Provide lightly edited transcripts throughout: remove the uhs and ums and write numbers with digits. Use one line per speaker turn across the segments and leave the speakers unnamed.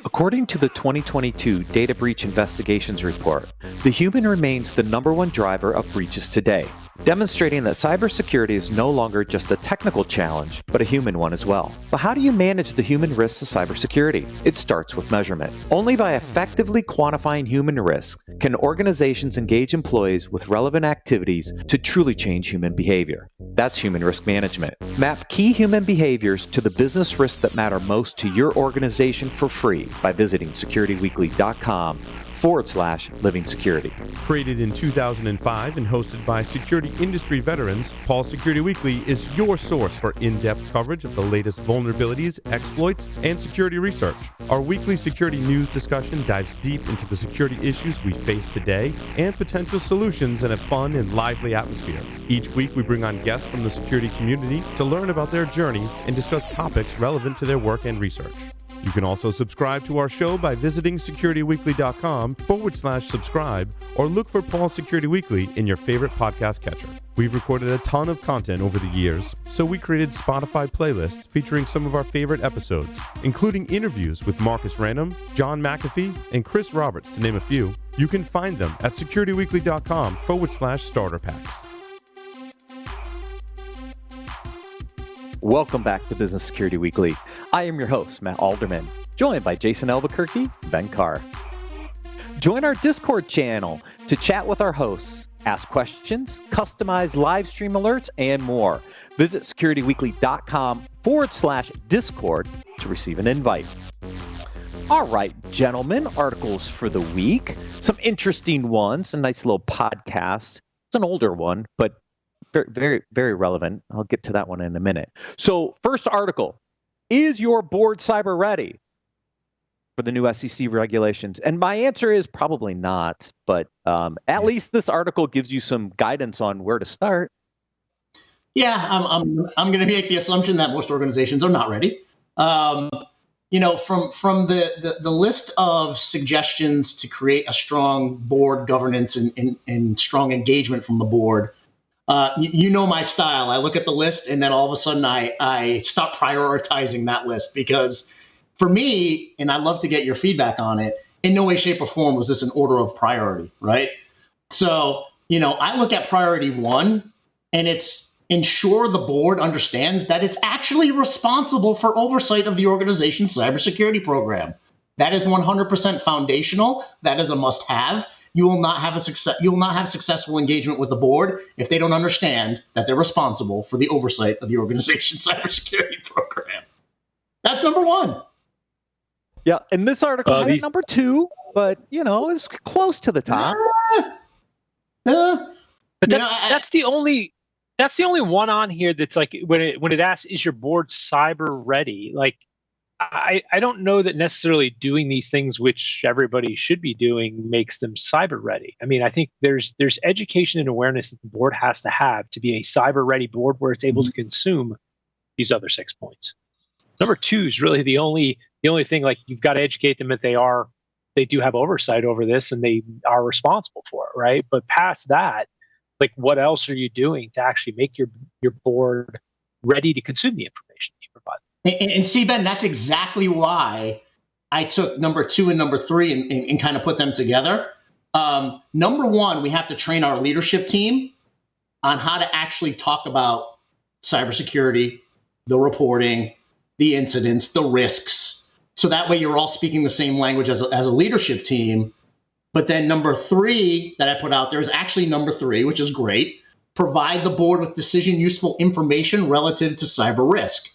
According to the 2022 Data Breach Investigations Report, the human remains the number one driver of breaches today, demonstrating that cybersecurity is no longer just a technical challenge, but a human one as well. But how do you manage the human risks of cybersecurity? It starts with measurement. Only by effectively quantifying human risk can organizations engage employees with relevant activities to truly change human behavior. That's human risk management. Map key human behaviors to the business risks that matter most to your organization for free by visiting securityweekly.com/living security.
Created in 2005 and hosted by security industry veterans, Paul Security Weekly is your source for in-depth coverage of the latest vulnerabilities, exploits, and security research. Our weekly security news discussion dives deep into the security issues we face today and potential solutions in a fun and lively atmosphere. Each week, we bring on guests from the security community to learn about their journey and discuss topics relevant to their work and research. You can also subscribe to our show by visiting securityweekly.com/subscribe or look for Paul Security Weekly in your favorite podcast catcher. We've recorded a ton of content over the years, so we created Spotify playlists featuring some of our favorite episodes, including interviews with Marcus Random, John McAfee, and Chris Roberts, to name a few. You can find them at securityweekly.com/starter packs.
Welcome back to Business Security Weekly. I am your host, Matt Alderman, joined by Jason Albuquerque, Ben Carr. Join our Discord channel to chat with our hosts, ask questions, customize live stream alerts, and more. Visit securityweekly.com/Discord to receive an invite. All right, gentlemen, articles for the week. Some interesting ones, a nice little podcast. It's an older one, but very, very, very relevant. I'll get to that one in a minute. So first article, is your board cyber ready for the new SEC regulations? And my answer is probably not, but at least this article gives you some guidance on where to start.
Yeah, I'm going to make the assumption that most organizations are not ready. From the list of suggestions to create a strong board governance and strong engagement from the board, you know my style. I look at the list and then all of a sudden I stop prioritizing that list, because for me, and I'd love to get your feedback on it, in no way, shape, or form was this an order of priority, right? So, I look at priority one, and it's ensure the board understands that it's actually responsible for oversight of the organization's cybersecurity program. That is 100% foundational. That is a must-have. You will not have successful engagement with the board if they don't understand that they're responsible for the oversight of the organization's cybersecurity program. That's number one.
Yeah, and this article had number two, but it's close to the top.
But that's the only one on here that's like when it asks, is your board cyber ready? Like, I don't know that necessarily doing these things, which everybody should be doing, makes them cyber ready. I mean, I think there's education and awareness that the board has to have to be a cyber ready board where it's able to consume these other 6 points. Number two is really the only thing. Like, you've got to educate them that they do have oversight over this and they are responsible for it, right? But past that, like, what else are you doing to actually make your board ready to consume the information that you provide?
And see, Ben, that's exactly why I took number two and number three and kind of put them together. Number one, we have to train our leadership team on how to actually talk about cybersecurity, the reporting, the incidents, the risks. So that way you're all speaking the same language as a leadership team. But then number three that I put out there is actually number three, which is great. Provide the board with decision useful information relative to cyber risk.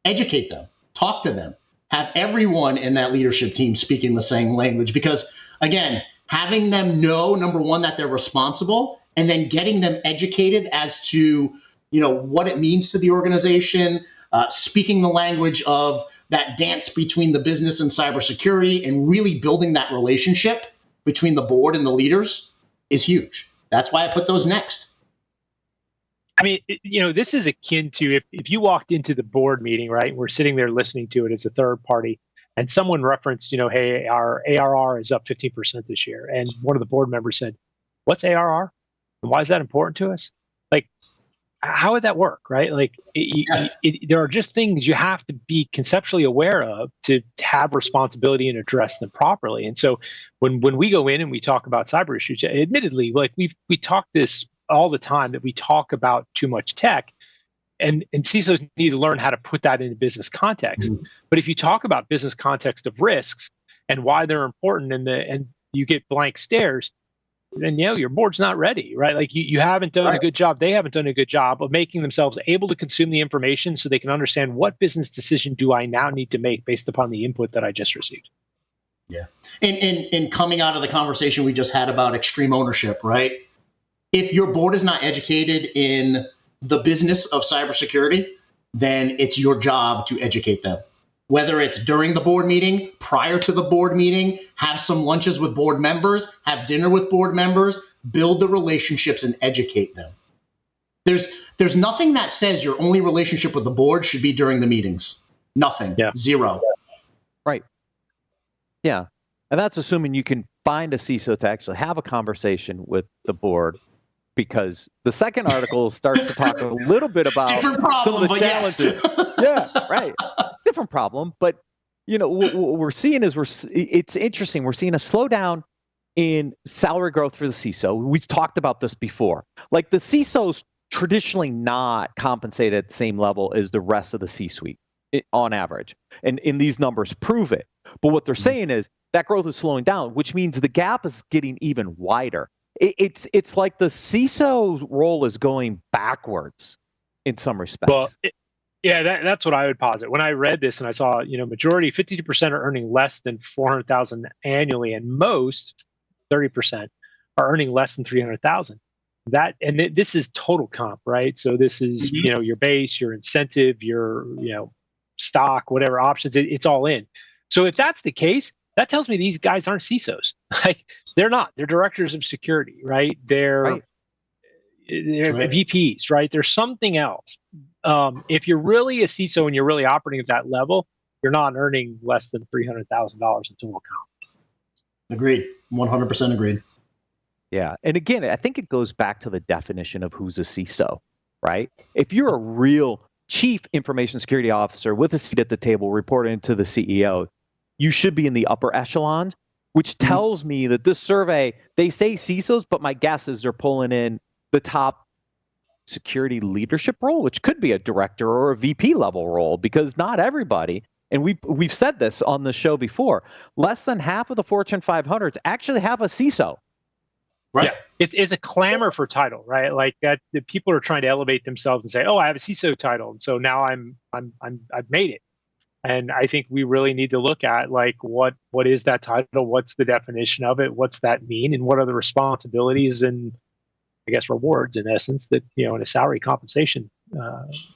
Educate them, talk to them, have everyone in that leadership team speaking the same language. Because again, having them know, number one, that they're responsible, and then getting them educated as to, what it means to the organization, speaking the language of that dance between the business and cybersecurity, and really building that relationship between the board and the leaders is huge. That's why I put those next.
I mean, this is akin to if you walked into the board meeting, right? We're sitting there listening to it as a third party, and someone referenced, hey, our ARR is up 15% this year. And one of the board members said, what's ARR? And why is that important to us? Like, how would that work, right? Like, there are just things you have to be conceptually aware of to have responsibility and address them properly. And so, when we go in and we talk about cyber issues, admittedly, like we talk this all the time, that we talk about too much tech, and CISOs need to learn how to put that into business context. Mm-hmm. But if you talk about business context of risks and why they're important, and you get blank stares, then your board's not ready, right? Like you haven't done a good job. They haven't done a good job of making themselves able to consume the information so they can understand what business decision do I now need to make based upon the input that I just received.
Yeah. And coming out of the conversation we just had about extreme ownership, right? If your board is not educated in the business of cybersecurity, then it's your job to educate them. Whether it's during the board meeting, prior to the board meeting, have some lunches with board members, have dinner with board members, build the relationships and educate them. There's nothing that says your only relationship with the board should be during the meetings. Nothing. Yeah. Zero.
Right. Yeah. And that's assuming you can find a CISO to actually have a conversation with the board, because the second article starts to talk a little bit about some of the challenges. Yes. Yeah, right. Different problem, but what we're seeing is it's interesting. We're seeing a slowdown in salary growth for the CISO. We've talked about this before. Like, the CISO's traditionally not compensated at the same level as the rest of the C-suite on average, and in these numbers prove it. But what they're saying is that growth is slowing down, which means the gap is getting even wider. It's like the CISO's role is going backwards in some respects.
Well, that's what I would posit. When I read this and I saw, majority 52% are earning less than $400,000 annually, and most 30% are earning less than $300,000. This is total comp, right? So this is your base, your incentive, your stock, whatever options. It's all in. So if that's the case, that tells me these guys aren't CISOs. Like, they're not. They're directors of security, right? They're VPs, right? There's something else. If you're really a CISO and you're really operating at that level, you're not earning less than $300,000 in total comp.
Agreed. 100% agreed.
Yeah. And again, I think it goes back to the definition of who's a CISO, right? If you're a real chief information security officer with a seat at the table reporting to the CEO, you should be in the upper echelons, which tells me that this survey, they say CISOs, but my guess is they're pulling in the top security leadership role, which could be a director or a VP level role, because not everybody, and we've said this on the show before, less than half of the Fortune 500 actually have a CISO.
Right. Yeah. It's a clamor for title, right? Like that, the people are trying to elevate themselves and say, "Oh, I have a CISO title, and so now I've made it." And I think we really need to look at, like, what is that title? What's the definition of it? What's that mean? And what are the responsibilities and, I guess, rewards, in essence, that, in a salary compensation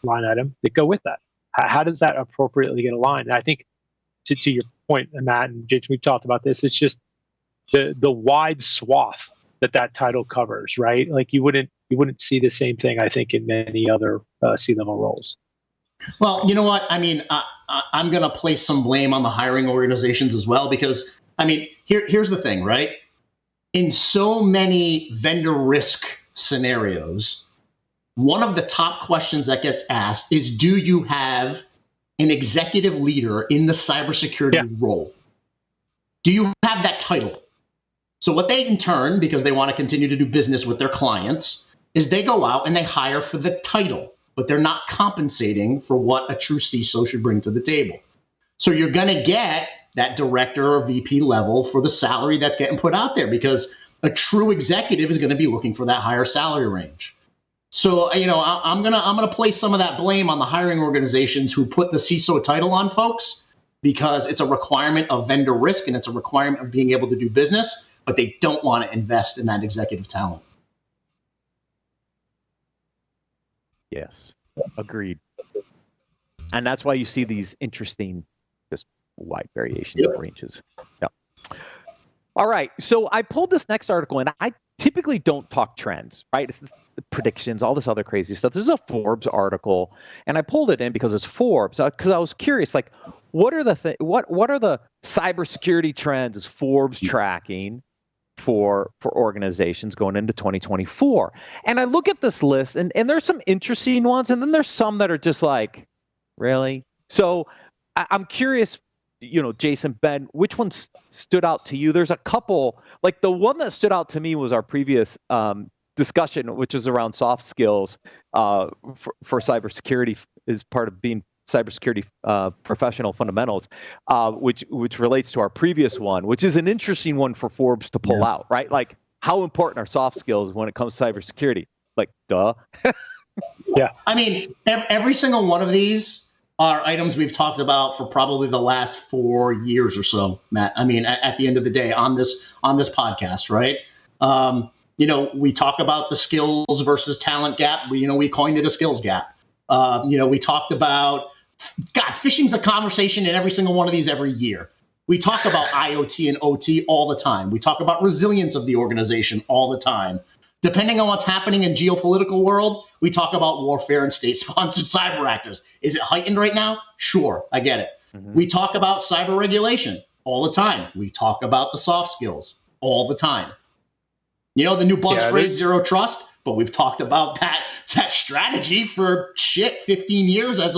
line item that go with that? How does that appropriately get aligned? And I think, to your point, Matt and Jason, we've talked about this. It's just the wide swath that title covers, right? Like, you wouldn't see the same thing, I think, in many other C-level roles.
Well, you know what? I mean, I'm going to place some blame on the hiring organizations as well, because, I mean, here's the thing, right? In so many vendor risk scenarios, one of the top questions that gets asked is, do you have an executive leader in the cybersecurity role? Do you have that title? So what they, in turn, because they want to continue to do business with their clients, is they go out and they hire for the title, but they're not compensating for what a true CISO should bring to the table. So you're going to get that director or VP level for the salary that's getting put out there, because a true executive is going to be looking for that higher salary range. So, I'm gonna place some of that blame on the hiring organizations who put the CISO title on folks, because it's a requirement of vendor risk and it's a requirement of being able to do business, but they don't want to invest in that executive talent.
Yes, agreed. And that's why you see these interesting, just wide variation of ranges. Yeah. All right. So I pulled this next article, and I typically don't talk trends, right? It's the predictions, all this other crazy stuff. This is a Forbes article, and I pulled it in because it's Forbes, because I was curious, like, what are the cybersecurity trends is Forbes tracking for organizations going into 2024. And I look at this list, and there's some interesting ones, and then there's some that are just like, really? So I'm curious, Jason, Ben, which one stood out to you? There's a couple, like the one that stood out to me was our previous discussion, which is around soft skills for cybersecurity, is part of being cybersecurity professional fundamentals, which relates to our previous one, which is an interesting one for Forbes to pull out, right? Like, how important are soft skills when it comes to cybersecurity? Like, duh.
Yeah. I mean, every single one of these are items we've talked about for probably the last 4 years or so, Matt. I mean, at the end of the day on this podcast, right? We talk about the skills versus talent gap. We coined it a skills gap. We talked about, phishing's a conversation in every single one of these every year. We talk about IoT and OT all the time. We talk about resilience of the organization all the time. Depending on what's happening in geopolitical world, we talk about warfare and state-sponsored cyber actors. Is it heightened right now? Sure, I get it. Mm-hmm. We talk about cyber regulation all the time. We talk about the soft skills all the time. The new buzz phrase, zero trust, but we've talked about that strategy for 15 years as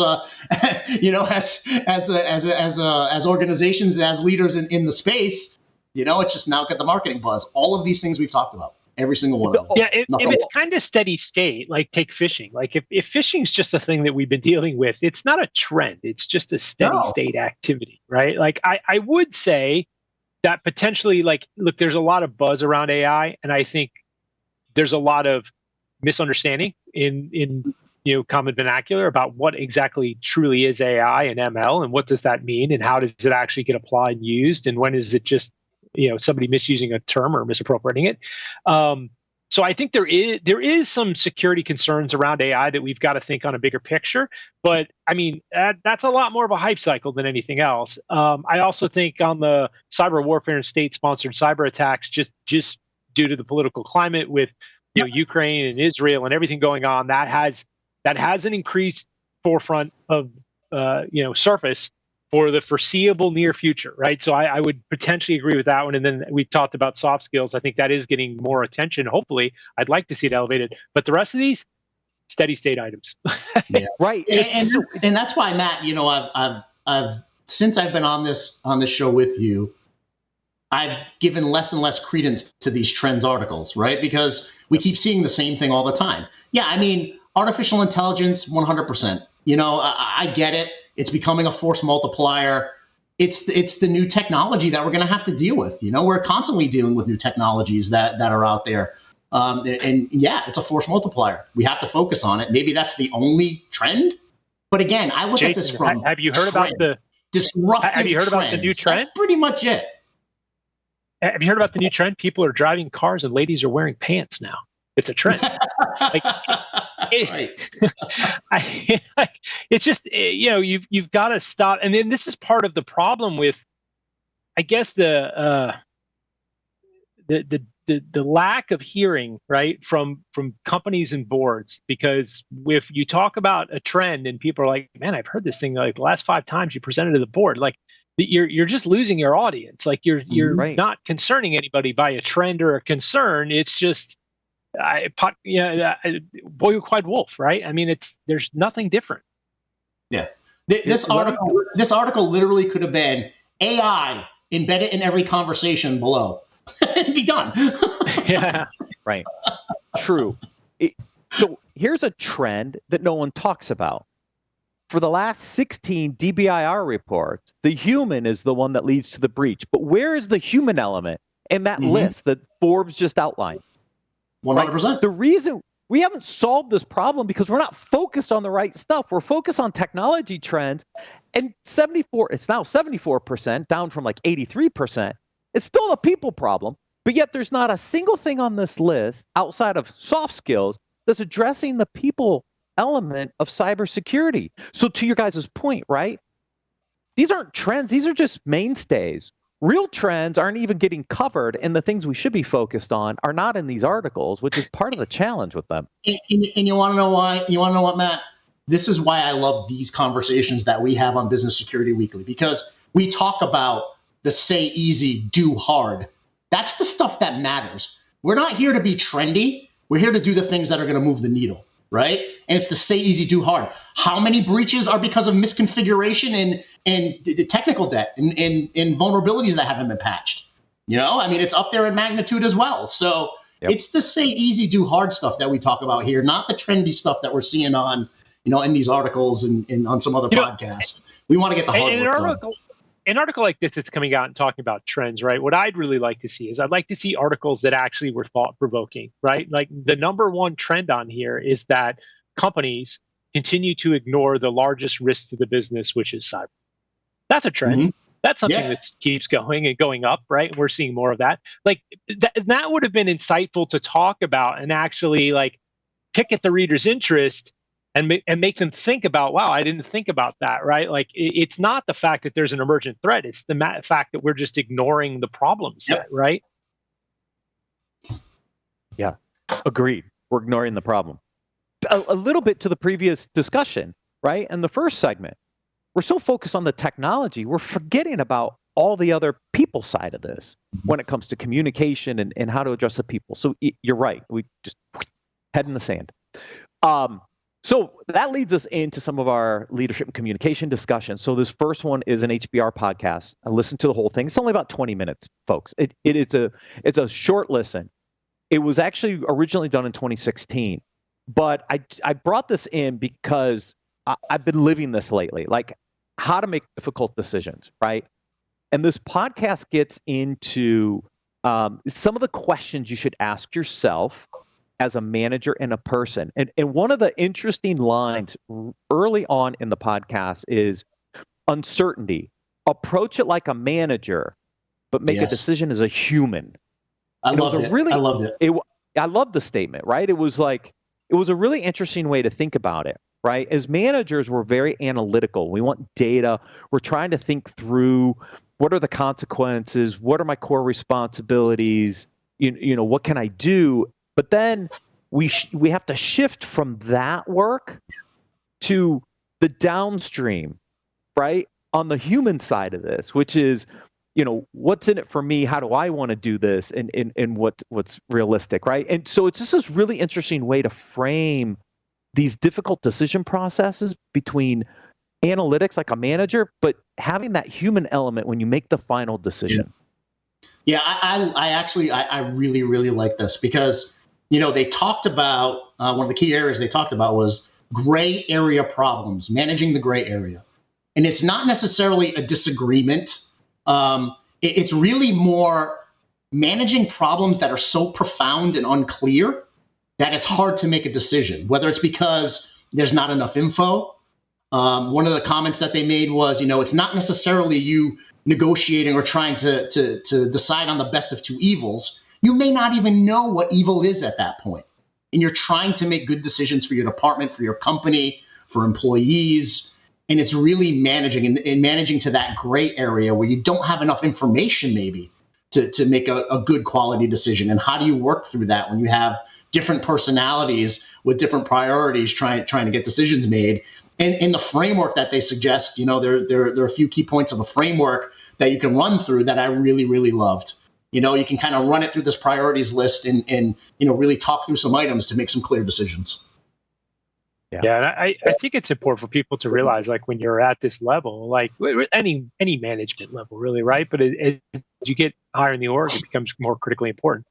as organizations, as leaders in the space. It's just now got the marketing buzz. All of these things we've talked about. Every single one of them.
Yeah, if it's kind of steady state, like take phishing. Like if phishing is just a thing that we've been dealing with, it's not a trend. It's just a steady state activity, right? Like I would say that potentially, like, look, there's a lot of buzz around AI, and I think there's a lot of misunderstanding in common vernacular about what exactly truly is AI and ML, and what does that mean, and how does it actually get applied and used, and when is it just somebody misusing a term or misappropriating it. So I think there is some security concerns around AI that we've got to think on a bigger picture. But I mean, that's a lot more of a hype cycle than anything else. I also think on the cyber warfare and state-sponsored cyber attacks, just due to the political climate with Ukraine and Israel and everything going on, that has an increased forefront of surface for the foreseeable near future, right? So I would potentially agree with that one. And then we talked about soft skills. I think that is getting more attention. Hopefully, I'd like to see it elevated. But the rest of these, steady state items.
Yeah. Right. And that's why, Matt, I've since I've been on this show with you, I've given less and less credence to these trends articles, right? Because we keep seeing the same thing all the time. Yeah, I mean, artificial intelligence, 100%. I get it. It's becoming a force multiplier. It's the new technology that we're going to have to deal with. We're constantly dealing with new technologies that are out there. And yeah, it's a force multiplier. We have to focus on it. Maybe that's the only trend. But again, I look at this from
have you heard about the
disruptive
Have you heard about the
trends.
new trend?
That's pretty much it.
Have you heard about the new trend? People are driving cars and ladies are wearing pants now. It's a trend. It's just you've got to stop. And then this is part of the problem with, I guess, the lack of hearing, right, from companies and boards. Because if you talk about a trend and people are like, man, I've heard this thing like the last 5 times you presented to the board, like you're just losing your audience. Like you're
right.
not concerning anybody by a trend or a concern. It's just boy who cried wolf, right? I mean, there's nothing different.
Yeah. This article literally could have been AI embedded in every conversation below. It'd be done.
Yeah.
Right. True. So here's a trend that no one talks about. For the last 16 DBIR reports, the human is the one that leads to the breach. But where is the human element in that list that Forbes just outlined?
100%.
Right? The reason we haven't solved this problem because we're not focused on the right stuff. We're focused on technology trends, and it's now 74%, down from like 83%. It's still a people problem, but yet there's not a single thing on this list outside of soft skills that's addressing the people element of cybersecurity. So to your guys' point, right? These aren't trends. These are just mainstays. Real trends aren't even getting covered, and the things we should be focused on are not in these articles, which is part of the challenge with them.
And you want to know why? You want to know what, Matt? This is why I love these conversations that we have on Business Security Weekly, because we talk about the say easy, do hard. That's the stuff that matters. We're not here to be trendy. We're here to do the things that are going to move the needle, right? And it's the say easy, do hard. How many breaches are because of misconfiguration and technical debt and vulnerabilities that haven't been patched? I mean, it's up there in magnitude as well. So It's the say easy, do hard stuff that we talk about here, not the trendy stuff that we're seeing on, in these articles and on some other podcasts. We want to get the hard work done.
An article like this that's coming out and talking about trends, right? What I'd really like to see is I'd like to see articles that actually were thought-provoking, right? Like the number one trend on here is that companies continue to ignore the largest risk to the business, which is cyber. That's a trend. Mm-hmm. That's something that keeps going and going up, right? We're seeing more of that. Like that would have been insightful to talk about and actually like pick at the reader's interest and make them think about, wow, I didn't think about that, right? Like it's not the fact that there's an emergent threat. It's the fact that we're just ignoring the problem set, right?
Yeah, agreed. We're ignoring the problem. A little bit to the previous discussion, right? In the first segment, we're so focused on the technology, we're forgetting about all the other people side of this when it comes to communication and how to address the people. So you're right. We just head in the sand. So that leads us into some of our leadership and communication discussions. So this first one is an HBR podcast. I listened to the whole thing. It's only about 20 minutes, folks. It's a short listen. It was actually originally done in 2016, but I brought this in because I've been living this lately, like how to make difficult decisions, right? And this podcast gets into some of the questions you should ask yourself as a manager and a person. And one of the interesting lines early on in the podcast is uncertainty. Approach it like a manager, but make a decision as a human.
I loved it.
I love the statement, right? It was a really interesting way to think about it, right? As managers, we're very analytical. We want data. We're trying to think through what are the consequences? What are my core responsibilities? What can I do? But then we have to shift from that work to the downstream, right? On the human side of this, which is, what's in it for me? How do I want to do this? And what's realistic, right? And so it's just this really interesting way to frame these difficult decision processes between analytics like a manager, but having that human element when you make the final decision.
Yeah, I really, really like this because, they talked about, one of the key areas they talked about was gray area problems, managing the gray area. And it's not necessarily a disagreement. It's really more managing problems that are so profound and unclear that it's hard to make a decision, whether it's because there's not enough info. One of the comments that they made was, it's not necessarily you negotiating or trying to decide on the best of two evils. You may not even know what evil is at that point. And you're trying to make good decisions for your department, for your company, for employees. And it's really managing and managing to that gray area where you don't have enough information maybe to make a good quality decision. And how do you work through that when you have different personalities with different priorities trying to get decisions made? And in the framework that they suggest, there are a few key points of a framework that you can run through that I really, really loved. You can kind of run it through this priorities list and really talk through some items to make some clear decisions.
Yeah, and I think it's important for people to realize, like, when you're at this level, like any management level, really, right? But as you get higher in the org, it becomes more critically important.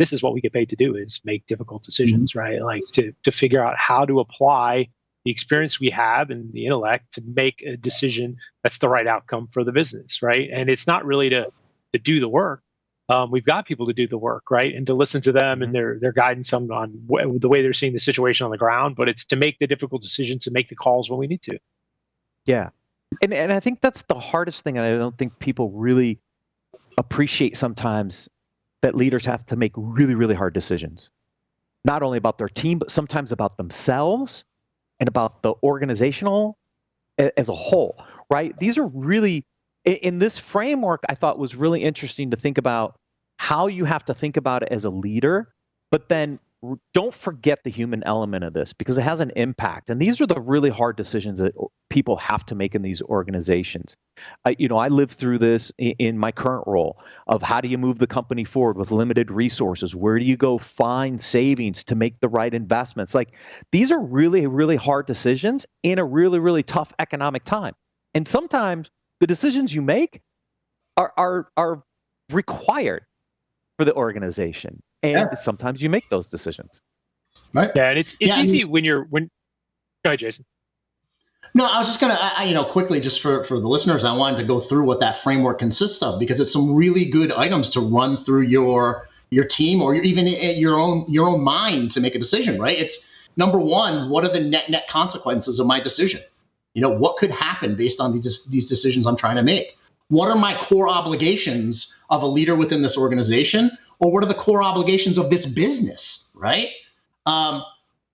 This is what we get paid to do, is make difficult decisions, right? Like to figure out how to apply the experience we have and the intellect to make a decision that's the right outcome for the business, right? And it's not really to do the work. We've got people to do the work, right? And to listen to them and their guidance on the way they're seeing the situation on the ground, but it's to make the difficult decisions, to make the calls when we need to.
Yeah. And I think that's the hardest thing. And I don't think people really appreciate sometimes that leaders have to make really, really hard decisions, not only about their team, but sometimes about themselves and about the organizational as a whole, right? These are really, in this framework, I thought was really interesting to think about how you have to think about it as a leader, but then don't forget the human element of this, because it has an impact. And these are the really hard decisions that people have to make in these organizations. I lived through this in my current role of how do you move the company forward with limited resources? Where do you go find savings to make the right investments? Like, these are really, really hard decisions in a really, really tough economic time. And sometimes the decisions you make are required for the organization. And sometimes you make those decisions.
Right.
Yeah, and it's easy go ahead, Jason.
No, I was just gonna, quickly, just for the listeners, I wanted to go through what that framework consists of, because it's some really good items to run through your team, or even your own mind to make a decision. Right. It's number one, what are the net consequences of my decision? What could happen based on these decisions I'm trying to make? What are my core obligations of a leader within this organization? Or what are the core obligations of this business, right?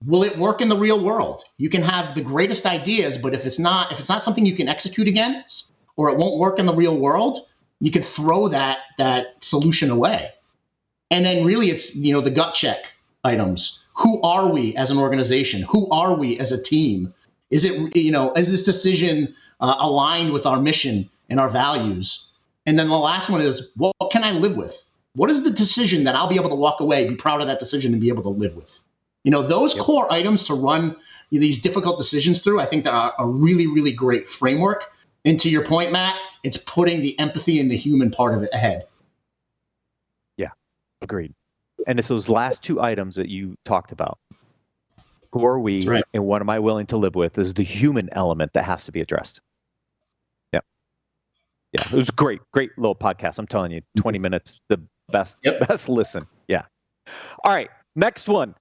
Will it work in the real world? You can have the greatest ideas, but if it's not something you can execute against, or it won't work in the real world, you can throw that solution away. And then really it's, the gut check items. Who are we as an organization? Who are we as a team? Is it, is this decision aligned with our mission and our values? And then the last one is, what can I live with? What is the decision that I'll be able to walk away, be proud of that decision, and be able to live with? Those core items to run these difficult decisions through, I think that are a really, really great framework. And to your point, Matt, it's putting the empathy and the human part of it ahead.
Yeah, agreed. And it's those last two items that you talked about. Who are we, right, and what am I willing to live with, is the human element that has to be addressed. Yeah, it was a great little podcast. I'm telling you, 20 minutes, the best listen. Yeah. All right, next one.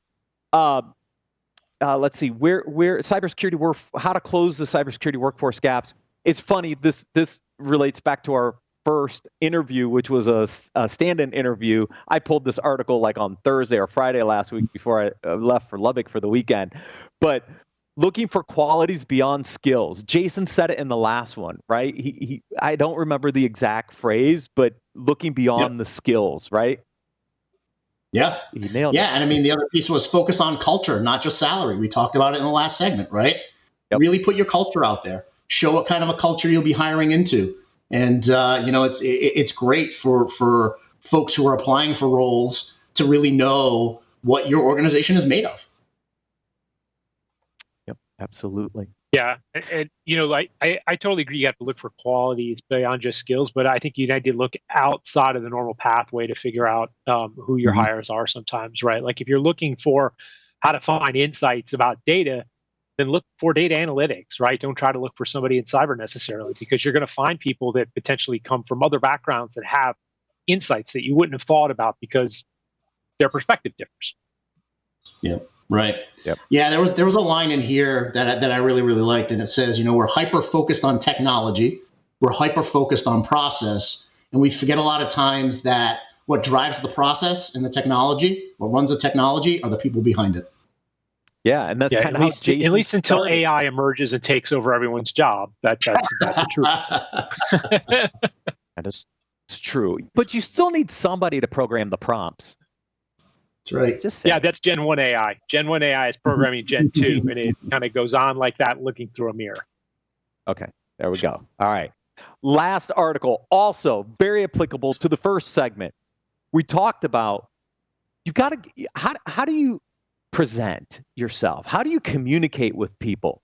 Let's see, where cybersecurity how to close the cybersecurity workforce gaps. It's funny, this relates back to our first interview, which was a stand-in interview. I pulled this article like on Thursday or Friday last week before I left for Lubbock for the weekend. But looking for qualities beyond skills. Jason said it in the last one, right? He I don't remember the exact phrase, but looking beyond the skills, right?
Yeah.
He nailed it.
And I mean, the other piece was focus on culture, not just salary. We talked about it in the last segment, right? Yep. Really put your culture out there. Show what kind of a culture you'll be hiring into. And, it's great for folks who are applying for roles to really know what your organization is made of.
Yep, absolutely.
Yeah, and I totally agree. You have to look for qualities beyond just skills, but I think you need to look outside of the normal pathway to figure out who your hires are sometimes, right? Like if you're looking for how to find insights about data, then look for data analytics, right? Don't try to look for somebody in cyber necessarily, because you're going to find people that potentially come from other backgrounds that have insights that you wouldn't have thought about because their perspective differs.
Yeah. Right.
Yep.
Yeah, there was a line in here that I really, really liked, and it says, we're hyper focused on technology, we're hyper focused on process, and we forget a lot of times that what drives the process and the technology, what runs the technology, are the people behind it.
Yeah, and that's kind of how Jason
at least until
started.
AI emerges and takes over everyone's job. That's the truth.
That is true, but you still need somebody to program the prompts.
That's right.
That's Gen 1 AI. Gen 1 AI is programming Gen 2, and it kind of goes on like that, looking through a mirror.
Okay, there we go. All right. Last article, also very applicable to the first segment. We talked about how do you present yourself? How do you communicate with people?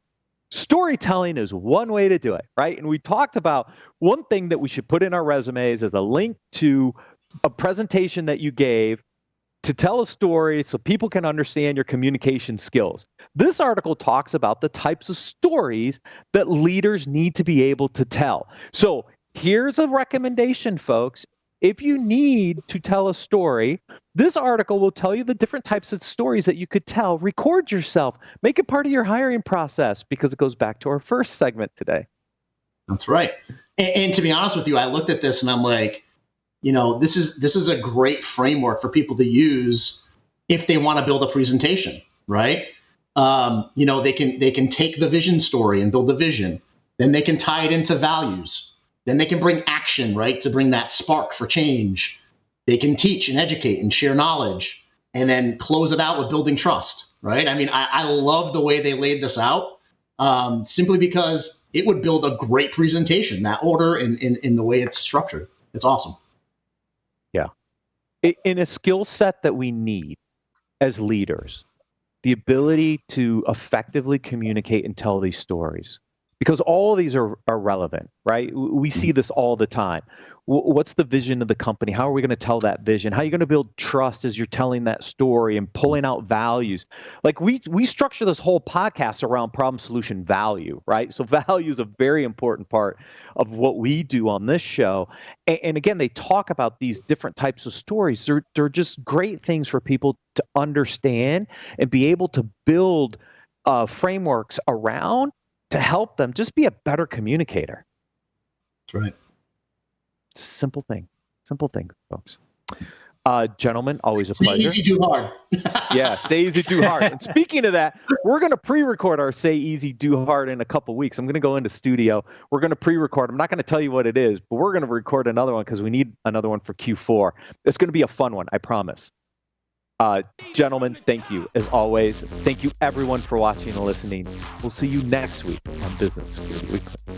Storytelling is one way to do it, right? And we talked about one thing that we should put in our resumes as a link to a presentation that you gave to tell a story so people can understand your communication skills. This article talks about the types of stories that leaders need to be able to tell. So here's a recommendation, folks. If you need to tell a story, this article will tell you the different types of stories that you could tell. Record yourself. Make it part of your hiring process, because it goes back to our first segment today.
That's right. And to be honest with you, I looked at this and I'm like, this is a great framework for people to use if they want to build a presentation, right? They can take the vision story and build the vision. Then they can tie it into values. Then they can bring action, right, to bring that spark for change. They can teach and educate and share knowledge. and then close it out with building trust, right? I mean, I love the way they laid this out, simply because it would build a great presentation, that order in the way it's structured. It's awesome.
Yeah. In a skill set that we need as leaders, the ability to effectively communicate and tell these stories, because all of these are relevant, right? We see this all the time. What's the vision of the company? How are we going to tell that vision? How are you going to build trust as you're telling that story and pulling out values? Like we structure this whole podcast around problem solution value, right? So value is a very important part of what we do on this show. And again, they talk about these different types of stories. They're just great things for people to understand and be able to build frameworks around to help them just be a better communicator.
That's right.
Simple thing, folks. Gentlemen, always a pleasure.
Say easy, do hard.
Yeah, say easy, do hard. And speaking of that, we're going to pre-record our say easy, do hard in a couple weeks. I'm going to go into studio. We're going to pre-record. I'm not going to tell you what it is, but we're going to record another one because we need another one for Q4. It's going to be a fun one, I promise. Gentlemen, thank you as always. Thank you everyone for watching and listening. We'll see you next week on Business Security Weekly.